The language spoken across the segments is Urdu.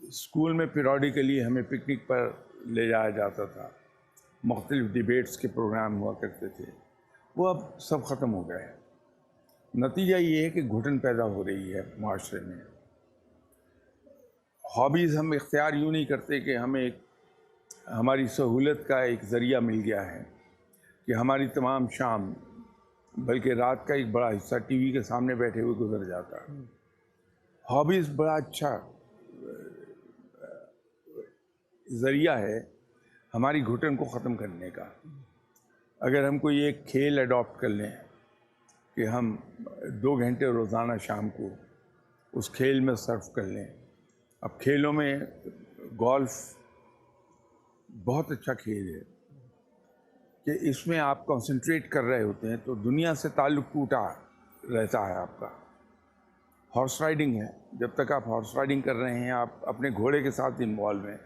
اسکول میں پیریوڈیکلی ہمیں پکنک پر لے جایا جاتا تھا، مختلف ڈیبیٹس کے پروگرام ہوا کرتے تھے، وہ اب سب ختم ہو گئے۔ نتیجہ یہ ہے کہ گھٹن پیدا ہو رہی ہے معاشرے میں۔ ہابیز ہم اختیار یوں نہیں کرتے کہ ہمیں ہماری سہولت کا ایک ذریعہ مل گیا ہے کہ ہماری تمام شام بلکہ رات کا ایک بڑا حصہ ٹی وی کے سامنے بیٹھے ہوئے گزر جاتا ہے۔ ہابیز بڑا اچھا ذریعہ ہے ہماری گھٹن کو ختم کرنے کا۔ اگر ہم کوئی ایک کھیل اڈاپٹ کر لیں کہ ہم 2 گھنٹے روزانہ شام کو اس کھیل میں صرف کر لیں۔ اب کھیلوں میں گولف بہت اچھا کھیل ہے کہ اس میں آپ کنسنٹریٹ کر رہے ہوتے ہیں تو دنیا سے تعلق ٹوٹا رہتا ہے آپ کا۔ ہارس رائڈنگ ہے، جب تک آپ ہارس رائڈنگ کر رہے ہیں، آپ اپنے گھوڑے کے ساتھ انوالو ہیں،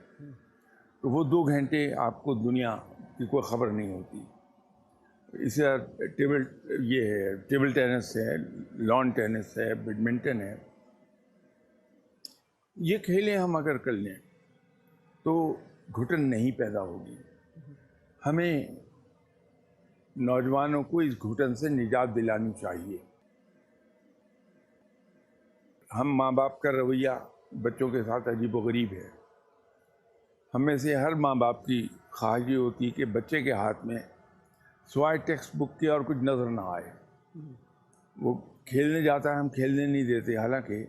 تو وہ 2 گھنٹے آپ کو دنیا کی کوئی خبر نہیں ہوتی۔ اسی طرح ٹیبل ٹینس ہے، لان ٹینس ہے، بیڈمنٹن ہے، یہ کھیلیں ہم اگر کر لیں تو گھٹن نہیں پیدا ہوگی۔ ہمیں نوجوانوں کو اس گھٹن سے نجات دلانی چاہیے۔ ہم ماں باپ کا رویہ بچوں کے ساتھ عجیب و غریب ہے۔ ہم میں سے ہر ماں باپ کی خواہش یہ ہوتی ہے کہ بچے کے ہاتھ میں سوائے ٹیکسٹ بک کے اور کچھ نظر نہ آئے۔ وہ کھیلنے جاتا ہے، ہم کھیلنے نہیں دیتے، حالانکہ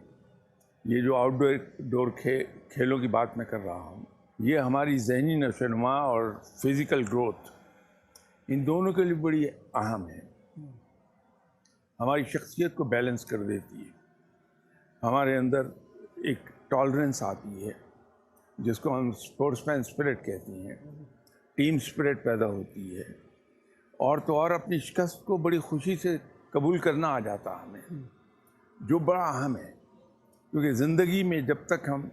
یہ جو آؤٹ ڈور کھیلوں کی بات میں کر رہا ہوں، یہ ہماری ذہنی نشو و نما اور فزیکل گروتھ، ان دونوں کے لیے بڑی اہم ہے۔ ہماری شخصیت کو بیلنس کر دیتی ہے، ہمارے اندر ایک ٹالرنس آتی ہے جس کو ہم اسپورٹس مین اسپرٹ کہتے ہیں، ٹیم اسپرٹ پیدا ہوتی ہے، اور تو اور اپنی شکست کو بڑی خوشی سے قبول کرنا آ جاتا ہمیں، جو بڑا اہم ہے۔ کیونکہ زندگی میں جب تک ہم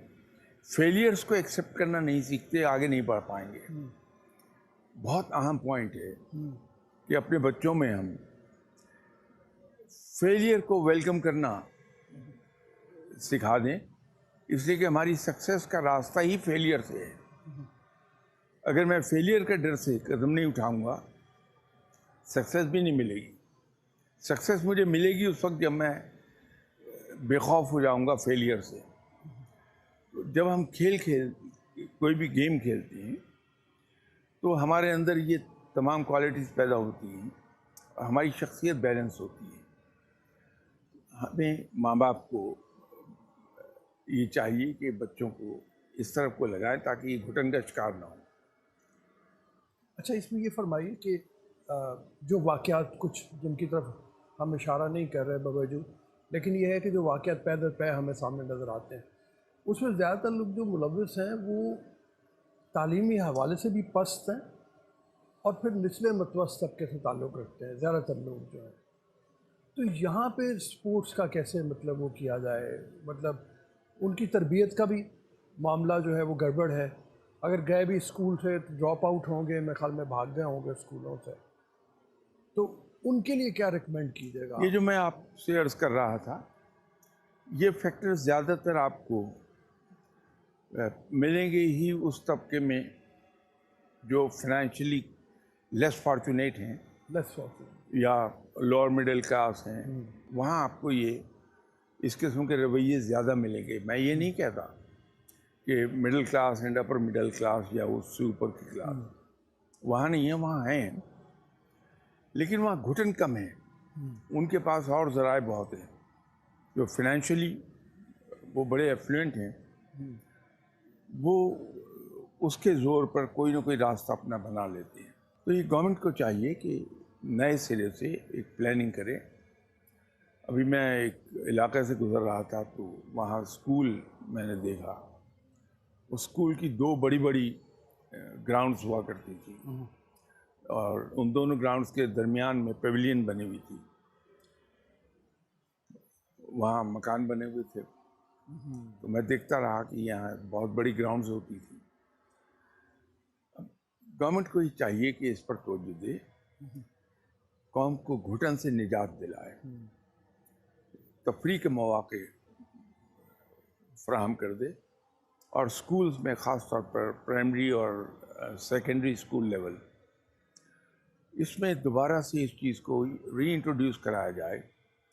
فیلئرس کو ایکسیپٹ کرنا نہیں سیکھتے، آگے نہیں بڑھ پائیں گے۔ بہت اہم پوائنٹ ہے کہ اپنے بچوں میں ہم فیلئر کو ویلکم کرنا سکھا دیں، اس لیے کہ ہماری سکسیس کا راستہ ہی فیلئر سے ہے۔ اگر میں فیلئر کے ڈر سے قدم نہیں اٹھاؤں گا، سکسیس بھی نہیں ملے گی۔ سکسیس مجھے ملے گی اس وقت جب میں بے خوف ہو جاؤں گا فیلئر سے۔ جب ہم کوئی بھی گیم کھیلتے ہیں تو ہمارے اندر یہ تمام کوالٹیز پیدا ہوتی ہیں، ہماری شخصیت بیلنس ہوتی ہے۔ ہمیں ماں باپ کو یہ چاہیے کہ بچوں کو اس طرف کو لگائیں تاکہ یہ گھٹن کا شکار نہ ہو۔ اچھا، اس میں یہ فرمائیے کہ جو واقعات کچھ جن کی طرف ہم اشارہ نہیں کر رہے باوجود، لیکن یہ ہے کہ جو واقعات پے در پے ہمیں سامنے نظر آتے ہیں، اس میں زیادہ تر لوگ جو ملوث ہیں وہ تعلیمی حوالے سے بھی پست ہیں اور پھر نچلے متوسط طبقے سے تعلق رکھتے ہیں زیادہ تر لوگ جو ہیں۔ تو یہاں پہ اسپورٹس کا کیسے مطلب وہ کیا جائے؟ مطلب ان کی تربیت کا بھی معاملہ جو ہے وہ گڑبڑ ہے۔ اگر گئے بھی اسکول سے ڈراپ آؤٹ ہوں گے، میرے خیال میں بھاگ گئے ہوں گے اسکولوں سے، تو ان کے لیے کیا ریکمینڈ کیجیے گا؟ یہ جو میں آپ سے عرض کر رہا تھا، یہ فیکٹر زیادہ تر آپ کو ملیں گے ہی اس طبقے میں جو فائنینشلی لیس فارچونیٹ ہیں یا لوور مڈل کلاس ہیں، وہاں آپ کو اس قسم کے رویے زیادہ ملیں گے۔ میں یہ نہیں کہتا کہ middle class and upper middle class یا اس سے اوپر کی کلاس وہاں نہیں ہے، وہاں ہیں، لیکن وہاں گھٹن کم ہے۔ ان کے پاس اور ذرائع بہت ہیں، جو فائنینشلی وہ بڑے ایفلوئنٹ ہیں، وہ اس کے زور پر کوئی نہ کوئی راستہ اپنا بنا لیتے ہیں۔ تو یہ گورنمنٹ کو چاہیے کہ نئے سرے سے ایک پلاننگ کرے۔ ابھی میں ایک علاقے سے گزر رہا تھا تو وہاں اسکول میں نے دیکھا، اس اسکول کی 2 بڑی بڑی گراؤنڈز ہوا کرتی تھی، اور ان دونوں گراؤنڈز کے درمیان میں پیویلین بنی ہوئی تھی، وہاں مکان بنے ہوئے تھے۔ تو میں دیکھتا رہا کہ یہاں بہت بڑی گراؤنڈز ہوتی تھی۔ گورنمنٹ کو یہ چاہیے کہ اس پر توجہ دے، قوم کو گھٹن سے نجات دلائے، تفریح کے مواقع فراہم کر دے، اور اسکولس میں خاص طور پر پرائمری اور سیکنڈری اسکول لیول، اس میں دوبارہ سے اس چیز کو ری انٹروڈیوس کرایا جائے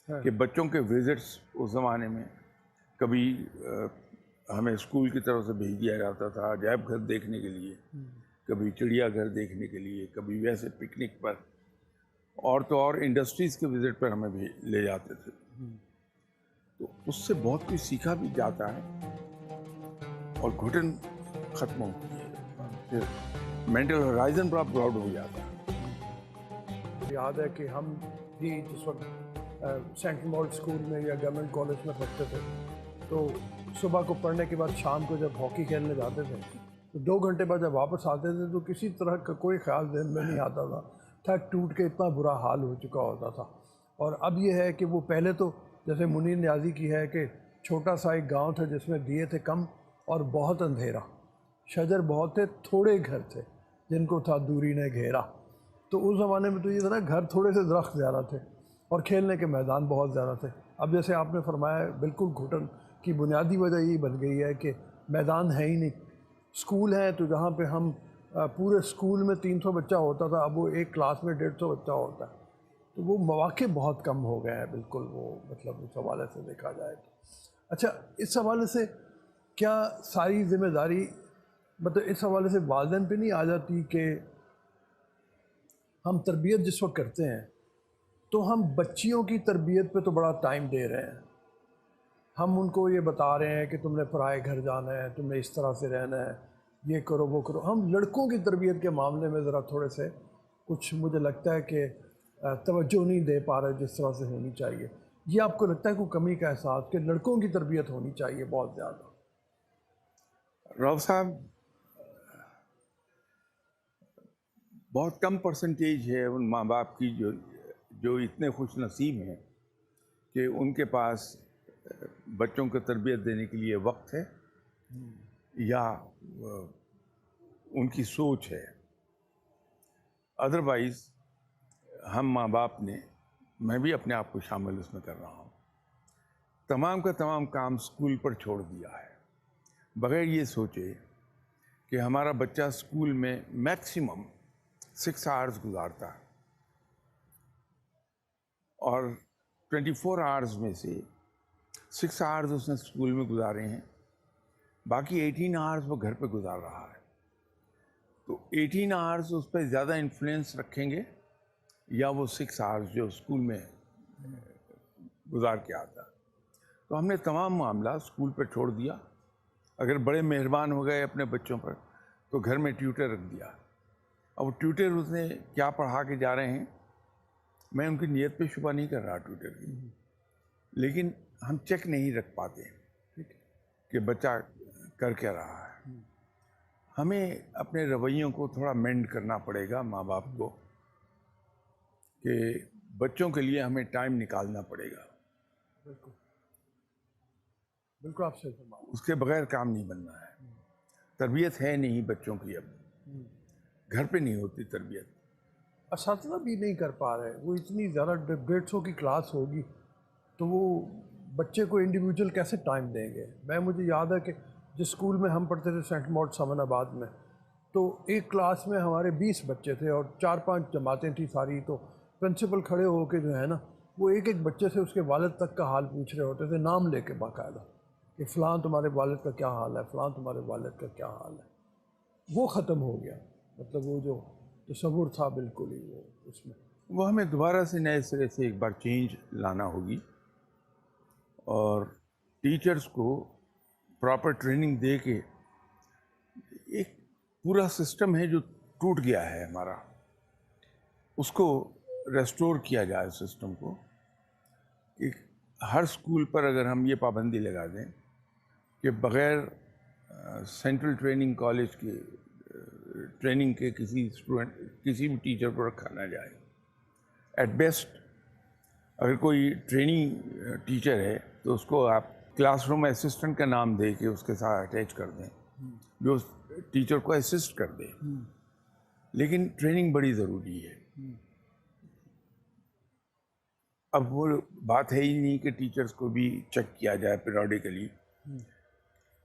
کہ بچوں کے وزٹس اس زمانے میں کبھی ہمیں اسکول کی طرف سے بھیج دیا جاتا تھا عجائب گھر دیکھنے کے لیے، کبھی چڑیا گھر دیکھنے کے لیے، کبھی ویسے پکنک پر، اور تو اور انڈسٹریز کے وزٹ پر ہمیں بھی لے جاتے تھے. تو اس سے بہت کچھ سیکھا بھی جاتا ہے اور گھٹن ختم ہوتی ہے، پھر مینٹل ہورائزن بڑا براڈ ہو جاتا ہے. یاد ہے کہ ہم بھی جس وقت سینٹرل ماڈل اسکول میں یا گورنمنٹ کالج میں پڑھتے تھے تو صبح کو پڑھنے کے بعد شام کو جب ہاکی کھیلنے جاتے تھے تو 2 گھنٹے بعد جب واپس آتے تھے تو کسی طرح کا کوئی خیال ذہن میں نہیں آتا تھا، تھک ٹوٹ کے اتنا برا حال ہو چکا ہوتا تھا. اور اب یہ ہے کہ وہ پہلے تو جیسے منیر نیازی کی ہے کہ چھوٹا سا ایک گاؤں تھا جس میں دیے تھے کم اور بہت اندھیرا، شجر بہت تھے تھوڑے گھر تھے جن کو تھا دوری نے گھیرا. تو اس زمانے میں تو یہ تھا نا، گھر تھوڑے سے درخت زیادہ تھے اور کھیلنے کے میدان بہت زیادہ تھے. اب جیسے آپ نے فرمایا بالکل گھٹن کی بنیادی وجہ یہی بن گئی ہے کہ میدان ہے ہی نہیں. اسکول ہیں تو جہاں پہ ہم پورے اسکول میں 300 بچہ ہوتا تھا اب وہ ایک کلاس میں 150 بچہ ہوتا ہے. تو وہ مواقع بہت کم ہو گئے ہیں بالکل، وہ مطلب اس حوالے سے دیکھا جائے تو. اچھا، اس حوالے سے کیا ساری ذمہ داری مطلب اس حوالے سے والدین پہ نہیں آ جاتی کہ ہم تربیت جس وقت کرتے ہیں تو ہم بچیوں کی تربیت پہ تو بڑا ٹائم دے رہے ہیں، ہم ان کو یہ بتا رہے ہیں کہ تم نے پرائے گھر جانا ہے، تم نے اس طرح سے رہنا ہے، یہ کرو وہ کرو. ہم لڑکوں کی تربیت کے معاملے میں ذرا تھوڑے سے کچھ مجھے لگتا ہے کہ توجہ نہیں دے پا رہے جس طرح سے ہونی چاہیے. یہ آپ کو لگتا ہے کوئی کمی کا احساس کہ لڑکوں کی تربیت ہونی چاہیے بہت زیادہ؟ راؤ صاحب، بہت کم پرسنٹیج ہے ان ماں باپ کی جو اتنے خوش نصیب ہیں کہ ان کے پاس بچوں کو تربیت دینے کے لیے وقت ہے یا ان کی سوچ ہے. ادروائز ہم ماں باپ نے، میں بھی اپنے آپ کو شامل اس میں کر رہا ہوں، تمام کا تمام کام اسکول پر چھوڑ دیا ہے، بغیر یہ سوچے کہ ہمارا بچہ اسکول میں میکسیمم 6 آورز گزارتا ہے اور 24 آورز میں سے 6 آورز اس نے اسکول میں گزارے ہیں، باقی 18 آورز وہ گھر پہ گزار رہا ہے. تو 18 آورز اس پہ زیادہ انفلوئنس رکھیں گے یا وہ 6 آورز جو اسکول میں گزار کے آتا. تو ہم نے تمام معاملہ اسکول پہ چھوڑ دیا. اگر بڑے مہربان ہو گئے اپنے بچوں پر تو گھر میں ٹیوٹر رکھ دیا. اب وہ ٹیوٹر اس نے کیا پڑھا کے جا رہے ہیں، میں ان کی نیت پہ شبہ نہیں کر رہا ٹیوٹر کی، لیکن ہم چیک نہیں رکھ پاتے کہ بچہ کر کیا رہا ہے. ہمیں اپنے رویوں کو تھوڑا مینڈ کرنا پڑے گا ماں باپ کو کہ بچوں کے لیے ہمیں ٹائم نکالنا پڑے گا. بالکل بالکل، آپ سے فرمایا. اس کے بغیر کام نہیں بننا ہے. تربیت ہے نہیں بچوں کی، اب گھر پہ نہیں ہوتی تربیت. اساتذہ بھی نہیں کر پا رہے. وہ اتنی زیادہ 150 کی کلاس ہوگی تو وہ بچے کو انڈیویجول کیسے ٹائم دیں گے؟ مجھے یاد ہے کہ جس اسکول میں ہم پڑھتے تھے سینٹ ماڈ سمن آباد میں، تو ایک کلاس میں ہمارے 20 بچے تھے اور 4-5 جماعتیں تھیں ساری. تو پرنسپل کھڑے ہو کے جو ہے نا، وہ ایک ایک بچے سے اس کے والد تک کا حال پوچھ رہے ہوتے تھے، نام لے کے باقاعدہ، کہ فلاں تمہارے والد کا کیا حال ہے، فلاں تمہارے والد کا کیا حال ہے. وہ ختم ہو گیا، مطلب وہ جو تصور تھا بالکل ہی وہ اس میں. وہ ہمیں دوبارہ سے نئے سرے سے ایک بار چینج لانا ہوگی اور ٹیچرز کو پراپر ٹریننگ دے کے. ایک پورا سسٹم ہے جو ٹوٹ گیا ہے ہمارا، اس کو ریسٹور کیا جائے سسٹم کو. کہ ہر اسکول پر اگر ہم یہ پابندی لگا دیں کہ بغیر سینٹرل ٹریننگ کالج کے ٹریننگ کے کسی اسٹوڈنٹ کسی بھی ٹیچر کو رکھا نہ جائے. ایٹ بیسٹ اگر کوئی ٹریننگ ٹیچر ہے تو اس کو آپ کلاس روم اسسٹنٹ کا نام دے کے اس کے ساتھ اٹیچ کر دیں جو اس ٹیچر کو اسسٹ کر دے. لیکن ٹریننگ بڑی ضروری ہے. اب وہ بات ہے ہی نہیں کہ ٹیچرز کو بھی چیک کیا جائے پیریوڈیکلی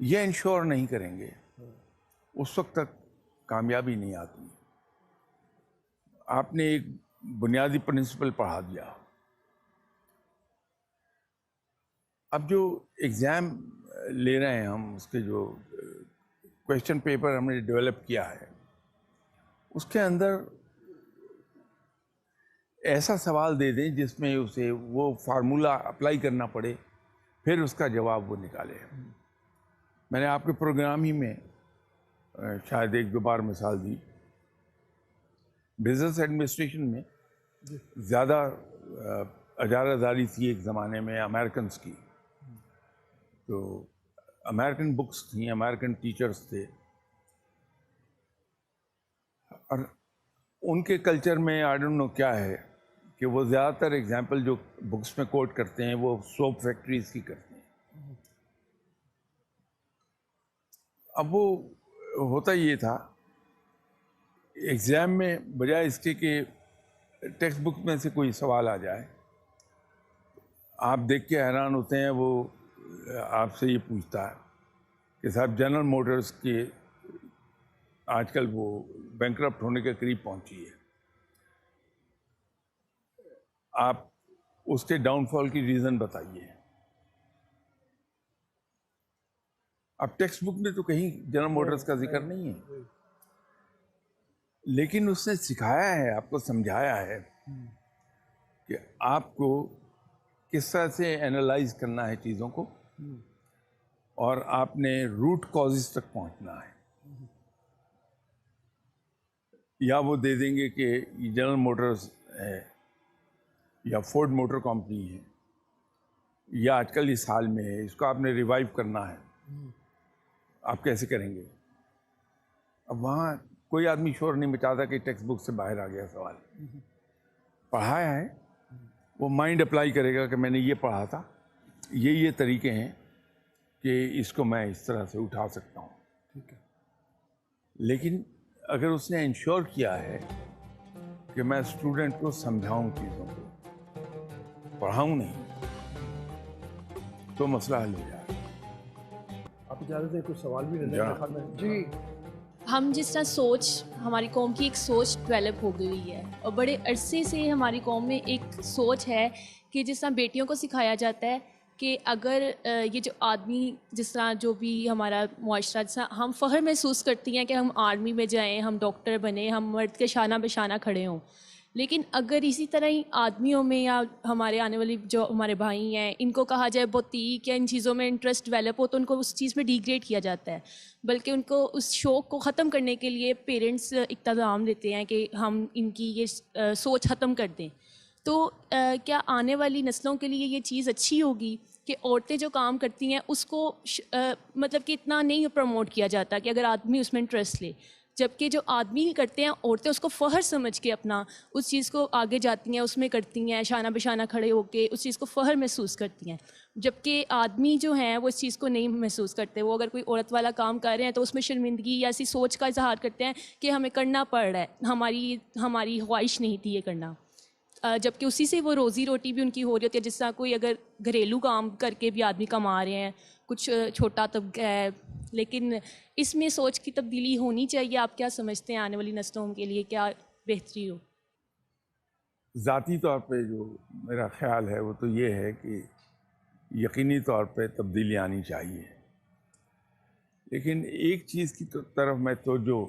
یہ انشور نہیں کریں گے اس وقت تک کامیابی نہیں آتی. آپ نے ایک بنیادی پرنسپل پڑھا دیا. اب جو ایگزام لے رہے ہیں ہم، اس کے جو کویشچن پیپر ہم نے ڈیولپ کیا ہے، اس کے اندر ایسا سوال دے دیں جس میں اسے وہ فارمولا اپلائی کرنا پڑے، پھر اس کا جواب وہ نکالے. میں نے آپ کے پروگرام ہی میں شاید ایک دو بار مثال دی. بزنس ایڈمنسٹریشن میں زیادہ اجارہ داری تھی ایک زمانے میں امریکنس کی، تو امریکن بکس تھیں، امریکن ٹیچرز تھے، اور ان کے کلچر میں آئی ڈونٹ نو کیا ہے کہ وہ زیادہ تر ایگزامپل جو بکس میں کوٹ کرتے ہیں وہ سوپ فیکٹریز کی کرتے ہیں. اب وہ ہوتا یہ تھا ایگزام میں بجائے اس کے کہ ٹیکسٹ بک میں سے کوئی سوال آ جائے، آپ دیکھ کے حیران ہوتے ہیں، وہ آپ سے یہ پوچھتا ہے کہ صاحب جنرل موٹرز کے آج کل وہ بینکرپٹ ہونے کے قریب پہنچی ہے، آپ اس کے ڈاؤن فال کی ریزن بتائیے. اب ٹیکسٹ بک میں تو کہیں جنرل موٹرز کا ذکر نہیں ہے، لیکن اس نے سکھایا ہے، آپ کو سمجھایا ہے کہ آپ کو کس طرح سے اینالائز کرنا ہے چیزوں کو، اور آپ نے روٹ کازز تک پہنچنا ہے. یا وہ دے دیں گے کہ یہ جنرل موٹرز ہے یا فورڈ موٹر کمپنی ہے، یا آج کل اس حال میں ہے، اس کو آپ نے ریوائیو کرنا ہے، آپ کیسے کریں گے؟ اب وہاں کوئی آدمی شور نہیں مچاتا کہ ٹیکسٹ بک سے باہر آ گیا سوال. پڑھایا ہے، وہ مائنڈ اپلائی کرے گا کہ میں نے یہ پڑھا تھا، یہ طریقے ہیں کہ اس کو میں اس طرح سے اٹھا سکتا ہوں. لیکن اگر اس نے انشور کیا ہے کہ میں اسٹوڈنٹ کو سمجھاؤں، چیزوں کو پڑھاؤں نہیں، تو مسئلہ حل ہو جائے. آپ اجازت دیں کچھ سوال بھی لے لیں. جی، ہم جس طرح سوچ، ہماری قوم کی ایک سوچ ڈیولپ ہو گئی ہے، اور بڑے عرصے سے ہماری قوم میں ایک سوچ ہے کہ جس طرح بیٹیوں کو سکھایا جاتا ہے کہ اگر یہ جو آدمی، جس طرح جو بھی ہمارا معاشرہ، جس طرح ہم فخر محسوس کرتی ہیں کہ ہم آرمی میں جائیں، ہم ڈاکٹر بنیں، ہم مرد کے شانہ بہ شانہ کھڑے ہوں، لیکن اگر اسی طرح ہی آدمیوں میں یا ہمارے آنے والی جو ہمارے بھائی ہیں ان کو کہا جائے بوتیک یا ان چیزوں میں انٹرسٹ ڈیولپ ہو تو ان کو اس چیز میں ڈیگریڈ کیا جاتا ہے، بلکہ ان کو اس شوق کو ختم کرنے کے لیے پیرنٹس اقتدام دیتے ہیں کہ ہم ان کی یہ سوچ ختم کر دیں. تو کیا آنے والی نسلوں کے لیے یہ چیز اچھی ہوگی کہ عورتیں جو کام کرتی ہیں اس کو مطلب کہ اتنا نہیں پروموٹ کیا جاتا کہ اگر آدمی اس میں انٹرسٹ لے، جبکہ جو آدمی کرتے ہیں عورتیں اس کو فخر سمجھ کے اپنا اس چیز کو آگے جاتی ہیں، اس میں کرتی ہیں، شانہ بہ شانہ کھڑے ہو کے اس چیز کو فخر محسوس کرتی ہیں، جبکہ آدمی جو ہیں وہ اس چیز کو نہیں محسوس کرتے. وہ اگر کوئی عورت والا کام کر رہے ہیں تو اس میں شرمندگی یا ایسی سوچ کا اظہار کرتے ہیں کہ ہمیں کرنا پڑ رہا ہے، ہماری خواہش نہیں تھی یہ کرنا، جبکہ اسی سے وہ روزی روٹی بھی ان کی ہو رہی ہوتی ہے. جس طرح کوئی اگر گھریلو کام کر کے بھی آدمی کما رہے ہیں، کچھ چھوٹا طبقہ ہے، لیکن اس میں سوچ کی تبدیلی ہونی چاہیے. آپ کیا سمجھتے ہیں آنے والی نسلوں کے لیے کیا بہتری ہو؟ ذاتی طور پہ جو میرا خیال ہے وہ تو یہ ہے کہ یقینی طور پہ تبدیلی آنی چاہیے، لیکن ایک چیز کی طرف میں توجہ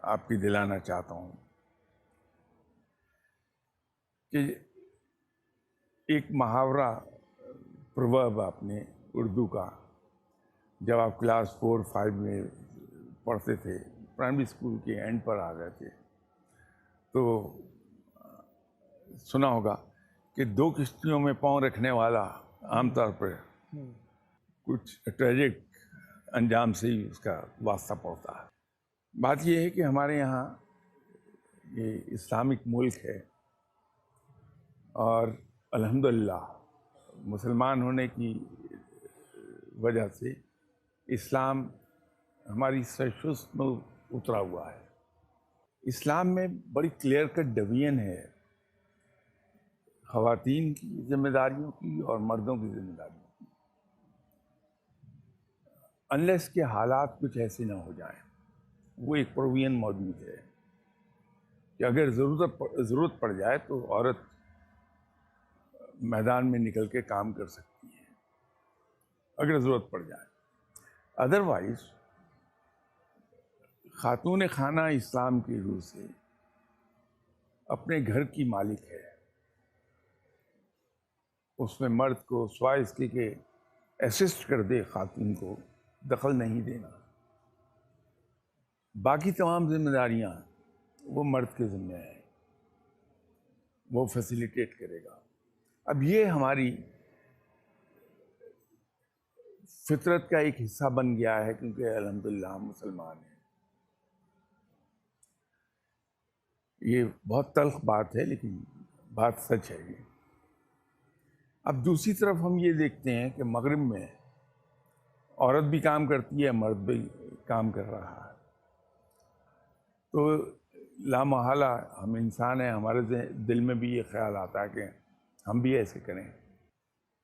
آپ کی دلانا چاہتا ہوں کہ ایک محاورہ پروورب آپ نے اردو کا جب آپ کلاس 4-5 میں پڑھتے تھے، پرائمری اسکول کے اینڈ پر آ گئے تھے، تو سنا ہوگا کہ 2 کشتیوں میں پاؤں رکھنے والا عام طور پر کچھ ٹریجک انجام سے ہی اس کا واسطہ پڑتا ہے. بات یہ ہے کہ ہمارے یہاں یہ اسلامک ملک ہے، اور الحمدللہ مسلمان ہونے کی وجہ سے اسلام ہماری سرشست میں اترا ہوا ہے. اسلام میں بڑی کلیئر کٹ ڈویژن ہے خواتین کی ذمہ داریوں کی اور مردوں کی ذمہ داریوں کی. انلیس کے حالات کچھ ایسے نہ ہو جائیں. وہ ایک پروویژن موجود ہے کہ اگر ضرورت پڑ جائے تو عورت میدان میں نکل کے کام کر سکتی ہے اگر ضرورت پڑ جائے. ادروائز خاتون خانہ اسلام کی روح سے اپنے گھر کی مالک ہے. اس میں مرد کو سوائے اس کے کہ اسسٹ کر دے خاتون کو دخل نہیں دینا. باقی تمام ذمہ داریاں وہ مرد کے ذمہ ہیں, وہ فیسیلیٹیٹ کرے گا. اب یہ ہماری فطرت کا ایک حصہ بن گیا ہے کیونکہ الحمدللہ ہم مسلمان ہیں. یہ بہت تلخ بات ہے لیکن بات سچ ہے یہ. اب دوسری طرف ہم یہ دیکھتے ہیں کہ مغرب میں عورت بھی کام کرتی ہے, مرد بھی کام کر رہا ہے. تو لامحالہ ہم انسان ہیں, ہمارے دل میں بھی یہ خیال آتا ہے کہ ہم بھی ایسے کریں.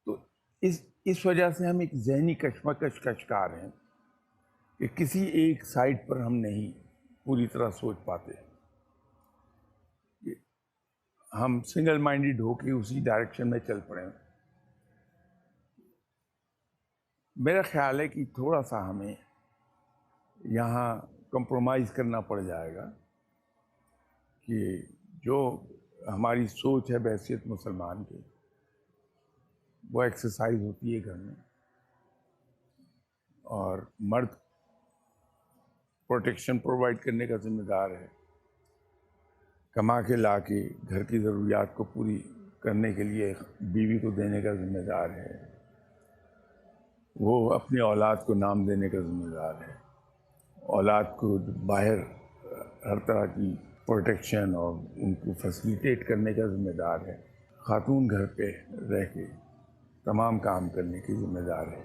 تو اس وجہ سے ہم ایک ذہنی کشمکش کا شکار ہیں کہ کسی ایک سائڈ پر ہم نہیں پوری طرح سوچ پاتے. ہم سنگل مائنڈیڈ ہو کے اسی ڈائریکشن میں چل پڑے. میرا خیال ہے کہ تھوڑا سا ہمیں یہاں کمپرومائز کرنا پڑ جائے گا کہ جو ہماری سوچ ہے بحیثیت مسلمان کے, وہ ایکسرسائز ہوتی ہے گھر میں, اور مرد پروٹیکشن پرووائڈ کرنے کا ذمہ دار ہے, کما کے لا کے گھر کی ضروریات کو پوری کرنے کے لیے بیوی کو دینے کا ذمہ دار ہے, وہ اپنی اولاد کو نام دینے کا ذمہ دار ہے, اولاد کو باہر ہر طرح کی پروٹیکشن اور ان کو فیسیلیٹیٹ کرنے کا ذمہ دار ہے. خاتون گھر پہ رہ کے تمام کام کرنے کی ذمہ دار ہے.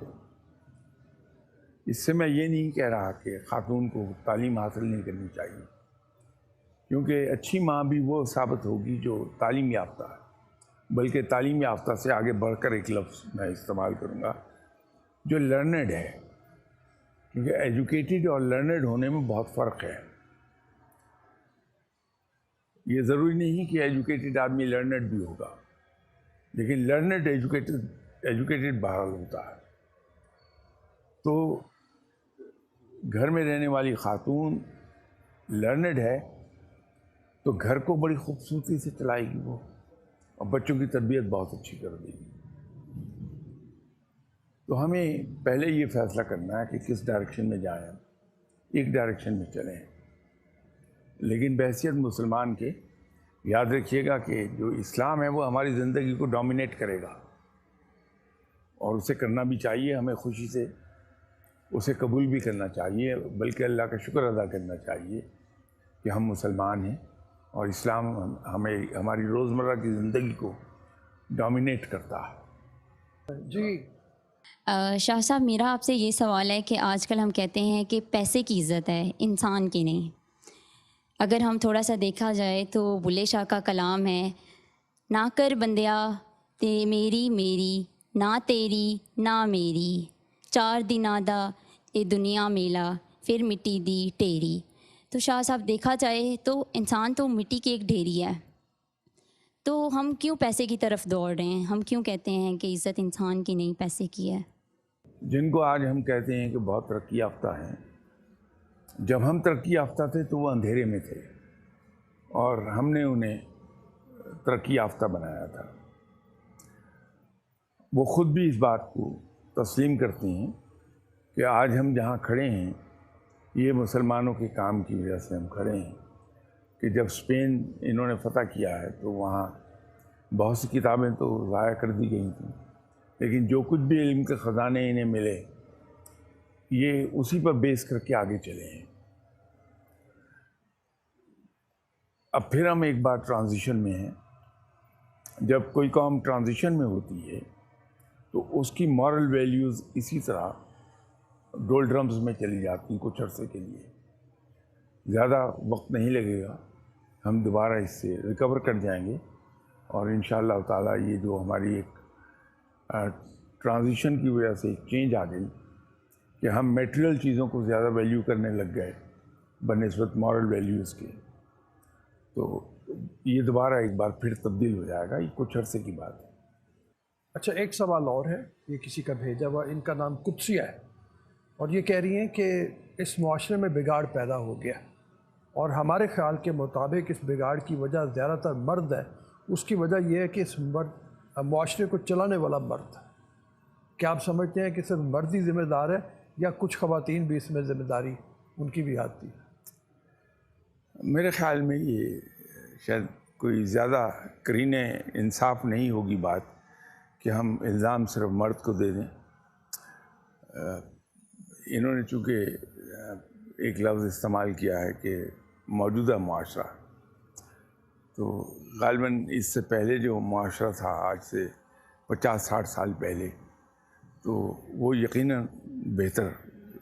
اس سے میں یہ نہیں کہہ رہا کہ خاتون کو تعلیم حاصل نہیں کرنی چاہیے, کیونکہ اچھی ماں بھی وہ ثابت ہوگی جو تعلیم یافتہ ہے. بلکہ تعلیم یافتہ سے آگے بڑھ کر ایک لفظ میں استعمال کروں گا, جو لرنڈ ہے, کیونکہ ایجوکیٹڈ اور لرنڈ ہونے میں بہت فرق ہے. یہ ضروری نہیں کہ ایجوکیٹڈ آدمی لرنڈ بھی ہوگا, لیکن لرنڈ ایجوکیٹڈ بہرحال ہوتا ہے. تو گھر میں رہنے والی خاتون لرنڈ ہے تو گھر کو بڑی خوبصورتی سے چلائے گی وہ, اور بچوں کی تربیت بہت اچھی کر دے گی. تو ہمیں پہلے یہ فیصلہ کرنا ہے کہ کس ڈائریکشن میں جائیں. ہم ایک ڈائریکشن میں چلیں, لیکن بحیثیت مسلمان کے یاد رکھیے گا کہ جو اسلام ہے وہ ہماری زندگی کو ڈومینیٹ کرے گا, اور اسے کرنا بھی چاہیے. ہمیں خوشی سے اسے قبول بھی کرنا چاہیے, بلکہ اللہ کا شکر ادا کرنا چاہیے کہ ہم مسلمان ہیں اور اسلام ہمیں ہماری روزمرہ کی زندگی کو ڈومینیٹ کرتا ہے. جی شاہ صاحب, میرا آپ سے یہ سوال ہے کہ آج کل ہم کہتے ہیں کہ پیسے کی عزت ہے, انسان کی نہیں. اگر ہم تھوڑا سا دیکھا جائے تو بلے شاہ کا کلام ہے, نہ کر بندیا میری میری, نہ تیری نہ میری, 4 دن آدھا اے دنیا میلا, پھر مٹی دی ٹیری. تو شاہ صاحب دیکھا جائے تو انسان تو مٹی کی ایک ڈھیری ہے, تو ہم کیوں پیسے کی طرف دوڑ رہے ہیں؟ ہم کیوں کہتے ہیں کہ عزت انسان کی نہیں پیسے کی ہے؟ جن کو آج ہم کہتے ہیں کہ بہت ترقی یافتہ ہیں, جب ہم ترقی یافتہ تھے تو وہ اندھیرے میں تھے, اور ہم نے انہیں ترقی یافتہ بنایا تھا. وہ خود بھی اس بات کو تسلیم کرتے ہیں کہ آج ہم جہاں کھڑے ہیں یہ مسلمانوں کے کام کی وجہ سے ہم کھڑے ہیں. کہ جب اسپین انہوں نے فتح کیا ہے تو وہاں بہت سی کتابیں تو ضائع کر دی گئی تھیں, لیکن جو کچھ بھی علم کے خزانے انہیں ملے یہ اسی پر بیس کر کے آگے چلے ہیں. اب پھر ہم ایک بار ٹرانزیشن میں ہیں. جب کوئی قوم ٹرانزیشن میں ہوتی ہے تو اس کی مورل ویلیوز اسی طرح ڈولڈرمز میں چلی جاتی ہیں کچھ عرصے کے لیے. زیادہ وقت نہیں لگے گا, ہم دوبارہ اس سے ریکور کر جائیں گے, اور انشاءاللہ تعالیٰ یہ جو ہماری ایک ٹرانزیشن کی وجہ سے ایک چینج آ گئی کہ ہم میٹریل چیزوں کو زیادہ ویلیو کرنے لگ گئے بنسبت مورل ویلیوز کے، تو یہ دوبارہ ایک بار پھر تبدیل ہو جائے گا، یہ کچھ عرصے کی بات ہے۔ اچھا، ایک سوال اور ہے، یہ کسی کا بھیجا ہوا، ان کا نام قدسیہ ہے، اور یہ کہہ رہی ہیں کہ اس معاشرے میں بگاڑ پیدا ہو گیا، اور ہمارے خیال کے مطابق اس بگاڑ کی وجہ زیادہ تر مرد ہے۔ اس کی وجہ یہ ہے کہ اس معاشرے کو چلانے والا مرد ہے۔ کیا آپ سمجھتے ہیں کہ صرف مرد ہی ذمہ دار ہے یا کچھ خواتین بھی اس میں ذمہ داری ان کی بھی آتی ہے؟ میرے خیال میں یہ شاید کوئی زیادہ قرین انصاف نہیں ہوگی بات کہ ہم الزام صرف مرد کو دے دیں۔ انہوں نے چونکہ ایک لفظ استعمال کیا ہے کہ موجودہ معاشرہ، تو غالباً اس سے پہلے جو معاشرہ تھا آج سے 50-60 سال پہلے، تو وہ یقیناً بہتر،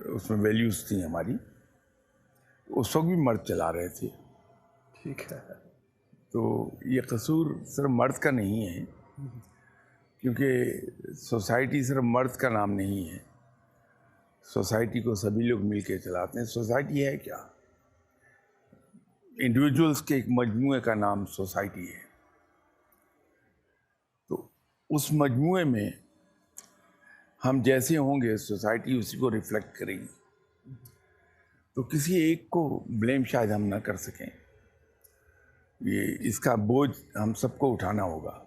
اس میں ویلیوز تھیں ہماری، اس وقت بھی مرد چلا رہے تھے۔ ٹھیک ہے، تو یہ قصور صرف مرد کا نہیں ہے، کیونکہ سوسائٹی صرف مرد کا نام نہیں ہے، سوسائٹی کو سبھی لوگ مل کے چلاتے ہیں۔ سوسائٹی ہے کیا؟ انڈیویجولز کے ایک مجموعے کا نام سوسائٹی ہے، تو اس مجموعے میں ہم جیسے ہوں گے سوسائٹی اسی کو ریفلیکٹ کرے گی، تو کسی ایک کو بلیم شاید ہم نہ کر سکیں، یہ اس کا بوجھ ہم سب کو اٹھانا ہوگا۔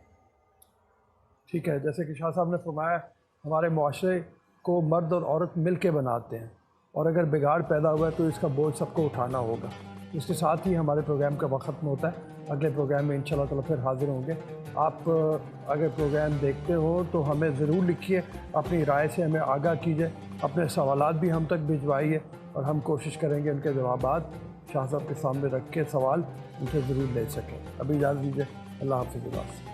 ٹھیک ہے، جیسے کہ شاہ صاحب نے فرمایا ہمارے معاشرے کو مرد اور عورت مل کے بناتے ہیں، اور اگر بگاڑ پیدا ہوا ہے تو اس کا بوجھ سب کو اٹھانا ہوگا۔ اس کے ساتھ ہی ہمارے پروگرام کا وقت ختم ہوتا ہے۔ اگلے پروگرام میں انشاءاللہ تعالیٰ پھر حاضر ہوں گے۔ آپ اگر پروگرام دیکھتے ہو تو ہمیں ضرور لکھیے، اپنی رائے سے ہمیں آگاہ کیجیے، اپنے سوالات بھی ہم تک بھجوائیے، اور ہم کوشش کریں گے ان کے جوابات شاہ صاحب کے سامنے رکھ کے سوال ان سے ضرور لے سکیں۔ ابھی اجازت دیجیے، اللہ حافظ۔